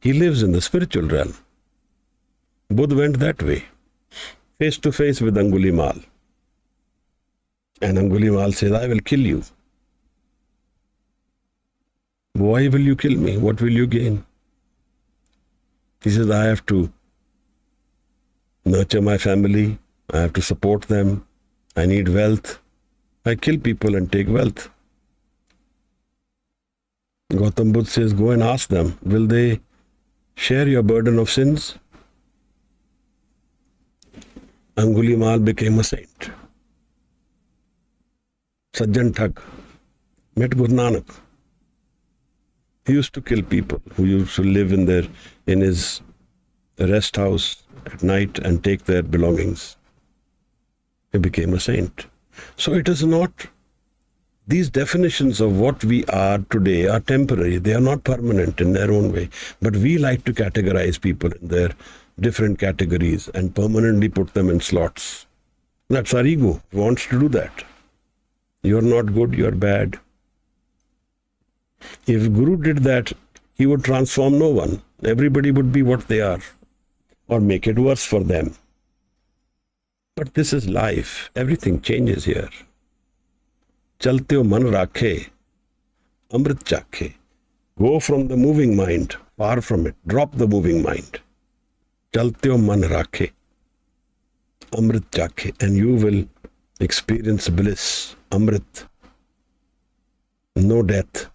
He lives in the spiritual realm. Buddha went that way, face to face with Angulimal. And Angulimal said, I will kill you. Why will you kill me? What will you gain? He says, I have to nurture my family. I have to support them. I need wealth. I kill people and take wealth. Gautam Buddha says, go and ask them, will they share your burden of sins? Angulimal became a saint. Sajjan Thak met Guru Nanak. He used to kill people who used to live in his rest house at night and take their belongings. He became a saint. So it is not, these definitions of what we are today are temporary. They are not permanent in their own way. But we like to categorize people in their different categories and permanently put them in slots. That's our ego. It wants to do that. You're not good, you're bad. If Guru did that, he would transform no one. Everybody would be what they are, or make it worse for them. But this is life. Everything changes here. Chalte ho man rakhe, amrit chakhe. Go from the moving mind, far from it. Drop the moving mind. Chalte ho man rakhe, amrit chakhe. And you will experience bliss, amrit. No death.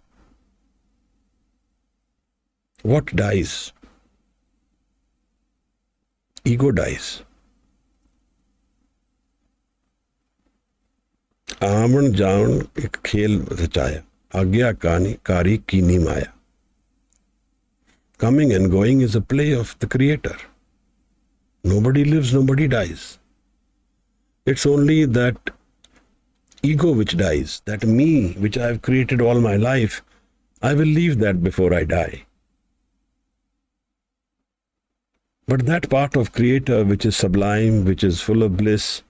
What dies? Ego dies. आमन जान एक खेल रचाया, आज्ञाकारी कीनी माया. Coming and going is a play of the Creator. Nobody lives, nobody dies. It's only that ego which dies, that me which I have created all my life. I will leave that before I die. But that part of Creator which is sublime, which is full of bliss,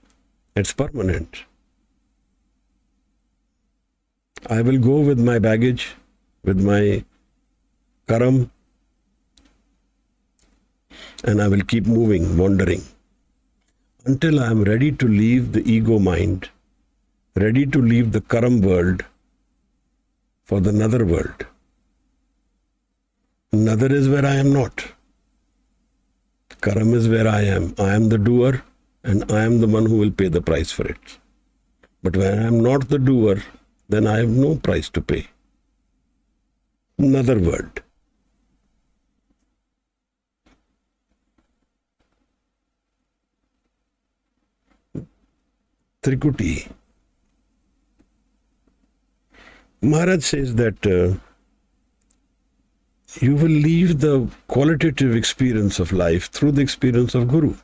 it's permanent. I will go with my baggage, with my karam, and I will keep moving, wandering, until I am ready to leave the ego mind, ready to leave the karam world for the another world. Another is where I am not. Karam is where I am. I am the doer, and I am the one who will pay the price for it. But when I am not the doer, then I have no price to pay. Another world. Trikuti. Maharaj says that you will leave the qualitative experience of life through the experience of Guru.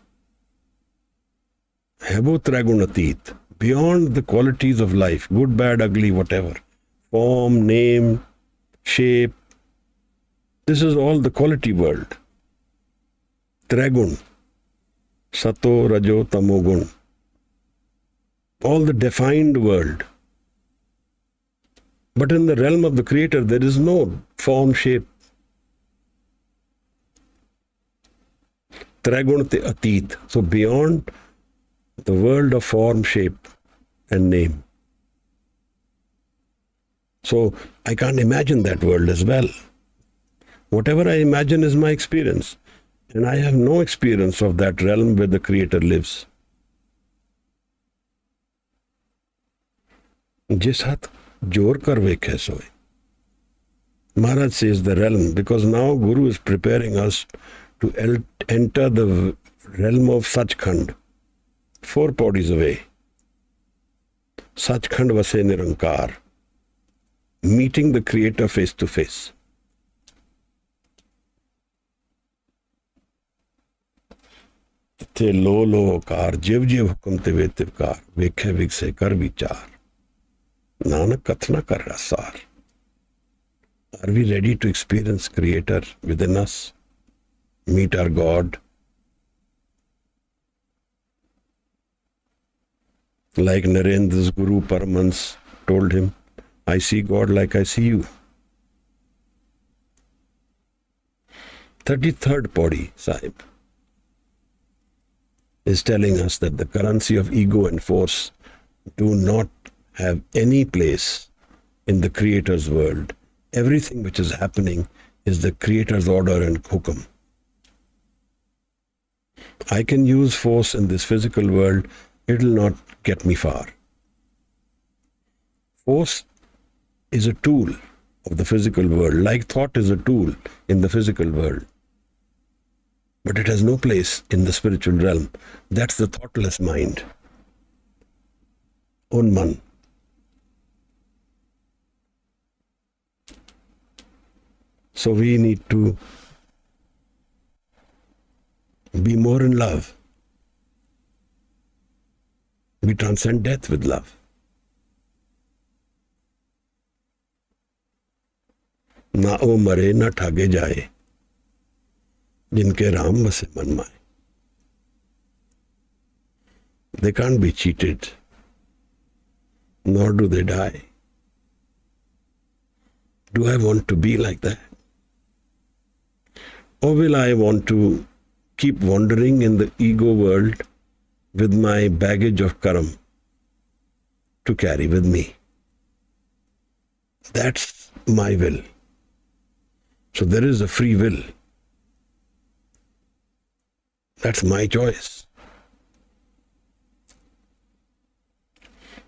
Hebo tragunatit. Beyond the qualities of life, good, bad, ugly, whatever, form, name, shape, this is all the quality world. Tragun, sato, rajo, tamo, gun. All the defined world. But in the realm of the Creator, there is no form, shape. Tragun te atit. So beyond the world of form, shape, and name. So I can't imagine that world as well. Whatever I imagine is my experience, and I have no experience of that realm where the Creator lives. Jis hath jor kar vekhe soe. Maharaj says the realm, because now Guru is preparing us to enter the realm of Sachkhand. 4 bodies away. Sachkhand vase nirankar. Meeting the Creator face to face. Te lo lo kar, jiv jiv hukum te vetivkar, vekhe vigse kar vichar. Nanak kathna kar rasar. Are we ready to experience Creator within us? Meet our God? Like Narendra's Guru Paramans told him, I see God like I see you. 33rd body, Sahib, is telling us that the currency of ego and force do not have any place in the Creator's world. Everything which is happening is the Creator's order and hukum. I can use force in this physical world, it will not get me far. Force is a tool of the physical world, like thought is a tool in the physical world. but it has no place in the spiritual realm. That's the thoughtless mind. Unman. So we need to be more in love. We transcend death with love. ना ओ मरे ना ठागे जाए जिनके राम बसे मन माए. They can't be cheated, nor do they die. Do I want to be like that? Or will I want to keep wandering in the ego world with my baggage of karma to carry with me? That's my will. So there is a free will. That's my choice.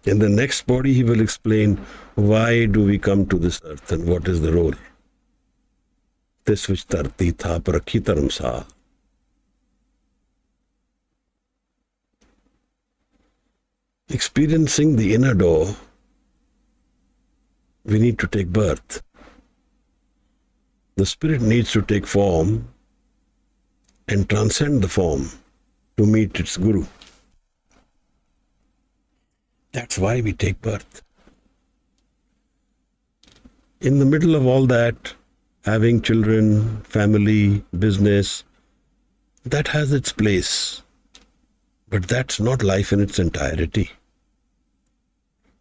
In the next body, he will explain why do we come to this earth and what is the role. This which tarti tha parakhi taram sa. Experiencing the inner door, we need to take birth. The spirit needs to take form and transcend the form to meet its guru. That's why we take birth. In the middle of all that, having children, family, business, that has its place. But that's not life in its entirety.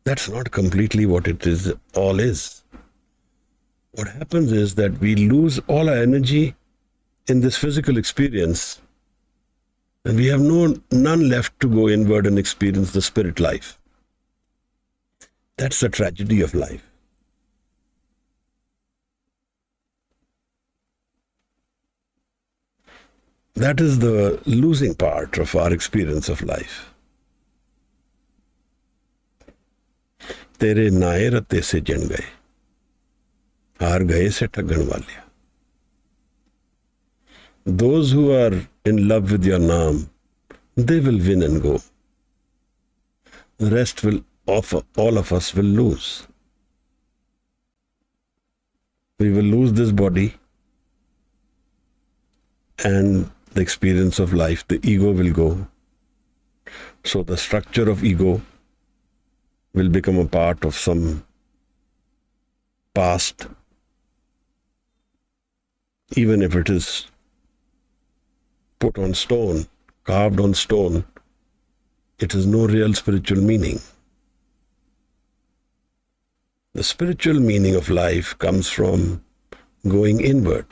That's not completely what it is, all is. What happens is that we lose all our energy in this physical experience, and we have none left to go inward and experience the spirit life. That's the tragedy of life. That is the losing part of our experience of life. तेरे नाये रत्ते से जन गए, हार गए से ठगन Walia. Those who are in love with your naam, they will win and go. The rest will offer, all of us will lose. We will lose this body and the experience of life. The ego will go. So the structure of ego will become a part of some past, even if it is put on stone, carved on stone, it has no real spiritual meaning. The spiritual meaning of life comes from going inward,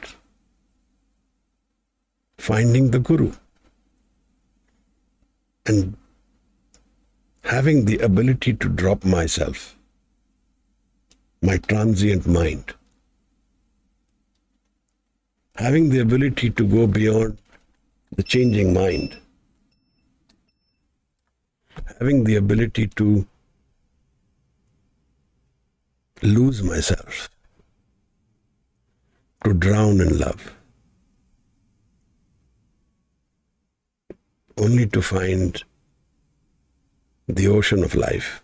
finding the Guru, and having the ability to drop myself, my transient mind, having the ability to go beyond the changing mind, having the ability to lose myself, to drown in love, only to find the ocean of life.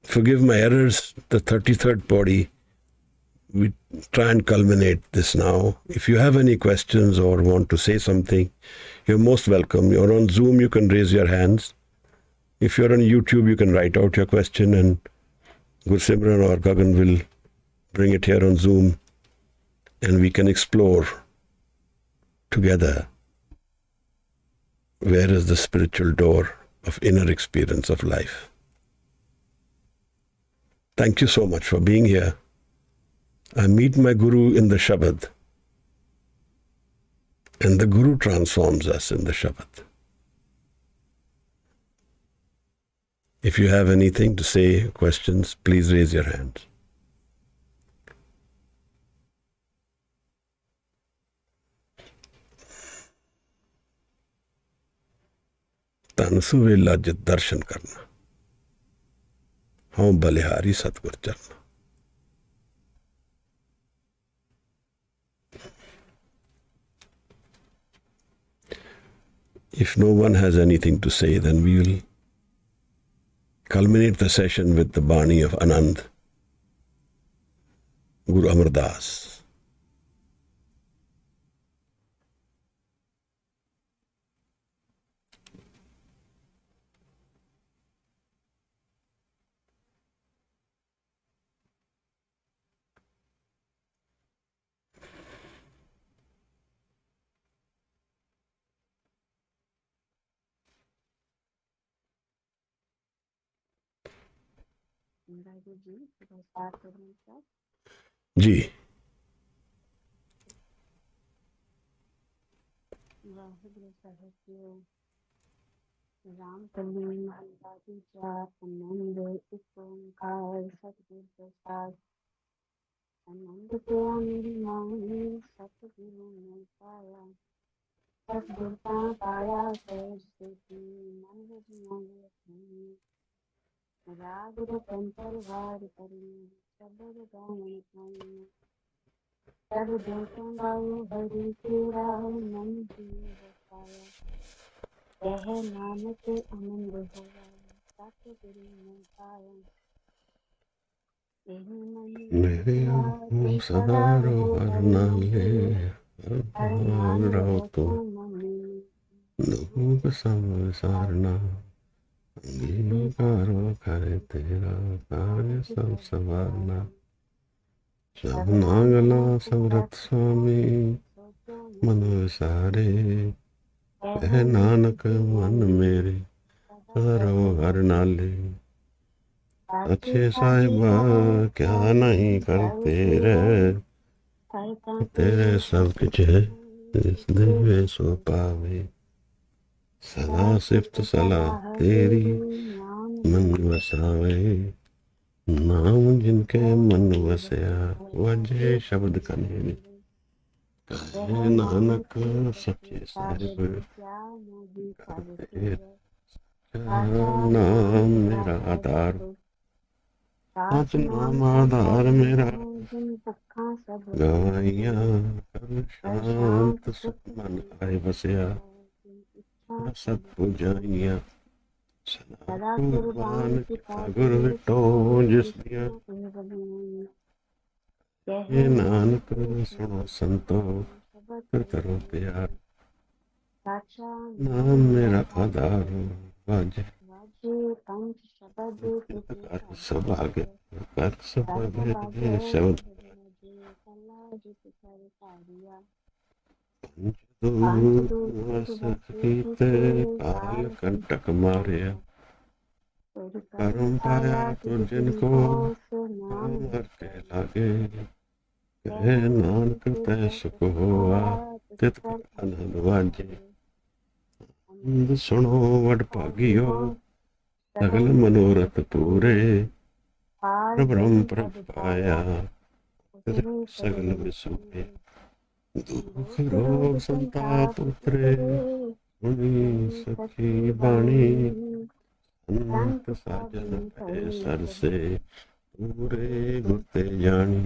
Forgive my errors, the 33rd body. We try and culminate this now. If you have any questions or want to say something, you're most welcome. You're on Zoom, you can raise your hands. If you're on YouTube, you can write out your question and Simran or Gagan will bring it here on Zoom and we can explore together where is the spiritual door of inner experience of life. Thank you so much for being here. I meet my Guru in the Shabad, and the Guru transforms us in the Shabad. If you have anything to say, questions, please raise your hands. तन सुवेला जित दर्शन करना, ਹਉ ਬਲਿਹਾਰੀ ਸਤਿਗੁਰ ਚਰਨ। If no one has anything to say, then we will culminate the session with the Bani of Anand, Guru Amar Das. Waheguru ji, should I start with myself? Ji. Waheguru Sahib Ji, Ram Kali Mahalla Vichar, Anand एक ओंकार सतगुर प्रसाद। आनंद के अमीर माही सतगुरु ने पाया, सतगुर का पाया सहज सेठी मन वजना अपनी। राग रतन तलवार करी शबद गावन पाई, सब देशों गायो हरि तेरा मन जी बसाया। कह नानक आनंद होया सतगुरु ने पाया। यही मन मेरे सदा रहो हर नाले, हर नाम रहो तो मनी। दुख संसारना, अंगीकारो करे तेरा कार्य सब संवारना। सब नागला समरथ स्वामी मन विसारे, कह नानक मन मेरे सदा रहो हर नाले। अच्छे साहिबा क्या नहीं करते रे, तेरे सब कुछ है जिस देवे सो पावे। सदा सिफ्त सलाह तेरी मन वसावे, नाम जिनके मन वसया वजे शब्द कने। कहे नानक सच्चे साहिब करते नाम मेरा आधार। सच नाम आधार मेरा गवाइया, कर शांत सुख मन आए बसया। सत पूजाइया सदा कुर्बान किता गुर विटो जिस दिया। ये नानक सुनो संतो कर करो प्यार। नाम मेरा आधार वाजे कर सभागे, कर सभागे शब्द पंचदूत काल कंटक मारिया। करम पाया तो जिनको मर के लागे, कहे नानक तै सुख होआ तित कर आनंद वाजे। आनंद सुनो वड भागियो सगल मनोरथ पूरे, ब्रह्म प्रभ पाया सगल विसुरे। दुख रोग संताप उतरे सुनी सखी बाणी। संत साजन भय सर से पूरे गुरते जानी।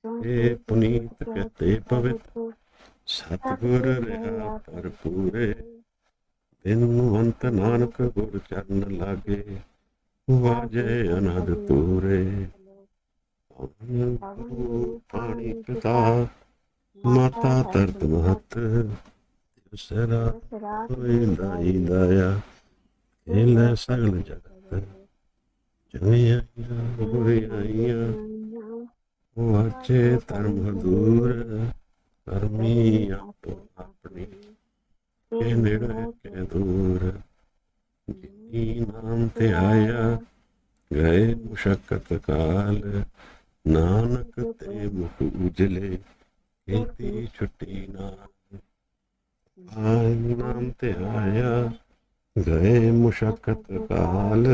हे पुनीत कहते पवित्र सतगुर रहा पर पूरे। बिनवंत नानक गुर चरण लागे, वाजे अनहद तूरे। पानी पिता माता तरत महत, दिवसरा दाई दाया। खेल सगल जगत चंगियां बुरियां, वाचे धर्म दूर। करमी आपो अपनी के नेड़े के दूर। जिनी नाम ते आया गए मुशक्कत काल, नानक ते मुख उजले खेती छुट्टी नाल। आय नाम ते आया गए मुशक्कत काल,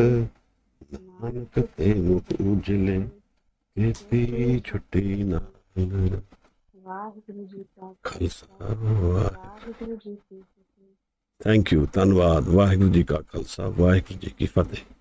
नानक ते मुख उजले खेती छुट्टी नाल। ਵਾਹਿਗੁਰੂ ਜੀ ਕਾ ਖਾਲਸਾ ਵਾਹਿਗੁਰੂ ਜੀ ਕੀ ਫਤਿਹ। ਥੈਂਕ ਯੂ, ਧੰਨਵਾਦ। ਵਾਹਿਗੁਰੂ ਜੀ ਕਾ ਖਾਲਸਾ, ਵਾਹਿਗੁਰੂ ਜੀ ਕੀ ਫਤਿਹ।